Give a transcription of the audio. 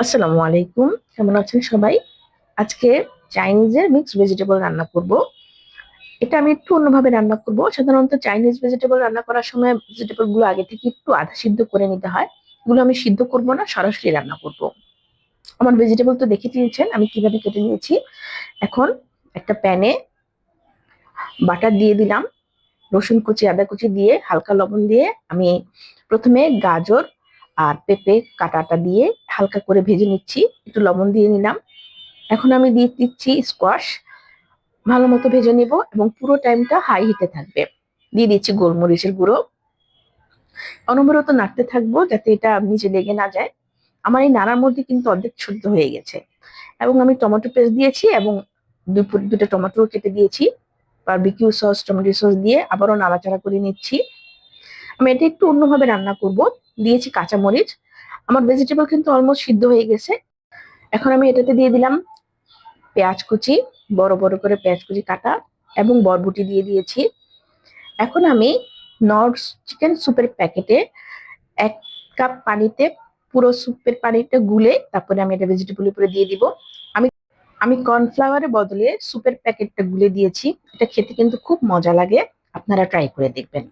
আসসালামু আলাইকুম। কেমন আছেন সবাই? আজকে চাইনিজের মিক্স ভেজিটেবল রান্না করব। এটা আমি একটু অন্যভাবে রান্না করব। সাধারণত চাইনিজ ভেজিটেবল রান্না করার সময় ভেজিটেবল গুলো আগে থেকে একটু আধা সিদ্ধ করে নিতে হয়। এগুলো আমি সিদ্ধ করব না, সরাসরি রান্না করব। আমার ভেজিটেবল তো দেখে নিয়েছেন আমি কিভাবে কেটে নিয়েছি। এখন একটা প্যানে বাটার দিয়ে দিলাম, রসুন কুচি আদা কুচি দিয়ে হালকা লবণ দিয়ে আমি প্রথমে গাজর আর পেঁপে কাটাটা দিয়ে হালকা করে ভেজে নিচ্ছি। একটু লবণ দিয়ে নিলাম। এখন আমি দিয়ে দিচ্ছি স্কোয়াশ, ভালো মতো ভেজে নিব এবং পুরো টাইমটা হাই হিটে থাকবে। দিয়ে দিচ্ছি গোলমরিচের গুঁড়ো। অনবরত নাড়তে থাকবো যাতে এটা নিচে লেগে না যায়। আমার এই নাড়ার মধ্যে কিন্তু অর্ধেক শুদ্ধ হয়ে গেছে এবং আমি টমেটো পেস্ট দিয়েছি এবং দুটো টমেটো কেটে দিয়েছি। বারবিকিউ সস টমেটো সস দিয়ে আবারও নাড়াচাড়া করে নিচ্ছি। আমি এটা একটু অন্যভাবে রান্না করব। দিয়েছি কাঁচামরিচ। আমার ভেজিটেবল কিন্তু অলমোস্ট সিদ্ধ হয়ে গেছে। এখন আমি এটাতে দিয়ে দিলাম পেঁয়াজ কুচি, বড় বড় করে পেঁয়াজ কুচি কাটা এবং বরবটি দিয়ে দিয়েছি। এখন আমি নর্স চিকেন স্যুপের প্যাকেটে 1 কাপ পানিতে পুরো স্যুপের পানিটা গুলে তারপরে আমি এটা ভেজিটেবল উপরে দিয়ে দিব। আমি আমি কর্নফ্লাওয়ারের বদলে স্যুপের প্যাকেটটা গুলে দিয়েছি। এটা খেতে কিন্তু খুব মজা লাগে, আপনারা ট্রাই করে দেখবেন।